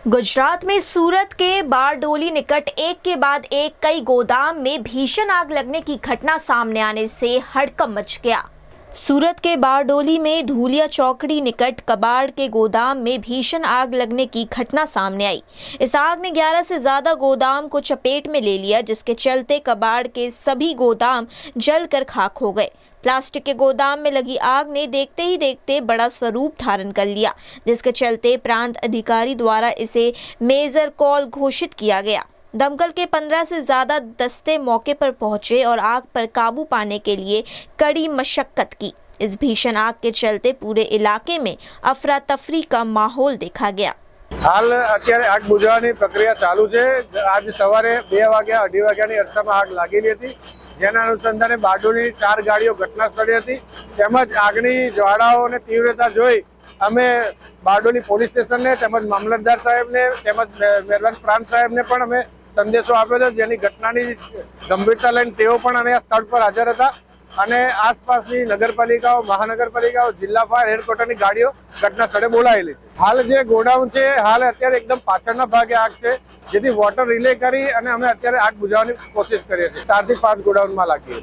गुजरात में सूरत के बारडोली निकट एक के बाद एक कई गोदाम में भीषण आग लगने की घटना सामने आने से हड़कंप मच गया। सूरत के बारडोली में धूलिया चौकड़ी निकट कबाड़ के गोदाम में भीषण आग लगने की घटना सामने आई। इस आग ने 11 से ज्यादा गोदाम को चपेट में ले लिया, जिसके चलते कबाड़ के सभी गोदाम जलकर खाक हो गए। प्लास्टिक के गोदाम में लगी आग ने देखते ही देखते बड़ा स्वरूप धारण कर लिया, जिसके चलते प्रांत अधिकारी द्वारा इसे मेजर कॉल घोषित किया गया। दमकल के 15 से ज्यादा दस्ते मौके पर पहुंचे और आग पर काबू पाने के लिए कड़ी मशक्कत की। इस भीषण आग के चलते पूरे इलाके में अफरा तफरी का माहौल देखा गया। हाल અત્યારે આગ બુઝાવવાની પ્રક્રિયા ચાલુ છે। આજ સવારે 2 વાગ્યા 2:30 વાગ્યાની અરસામાં આગ લાગેલી હતી, જેના અનુસંધાને બારડોલી 4 ગાડીઓ ઘટના સ્થળે હતી। તેમજ આગની જ્વાળાઓને તીવ્રતા જોઈ અમે બારડોલી પોલીસ સ્ટેશનને તેમજ મામલતદાર સાહેબને તેમજ મહેરબાન પ્રાંત સાહેબને પણ અમે સંદેશો આપ્યો હતો, જેની ઘટનાની ગંભીરતા લઈને તેઓ પણ અમે આ સ્થળ પર હાજર હતા અને આસપાસની નગરપાલિકાઓ, મહાનગરપાલિકાઓ, જિલ્લા ફાયર હેડક્વાર્ટરની ગાડીઓ ઘટના સ્થળે બોલાવેલી છે। હાલ જે ગોડાઉન છે, હાલ અત્યારે એકદમ પાછળના ભાગે આગ છે, જેથી વોટર રિલે કરી અને અમે અત્યારે આગ બુઝાવવાની કોશિશ કરીએ છીએ। 4 થી 5 ગોડાઉનમાં લાગીએ।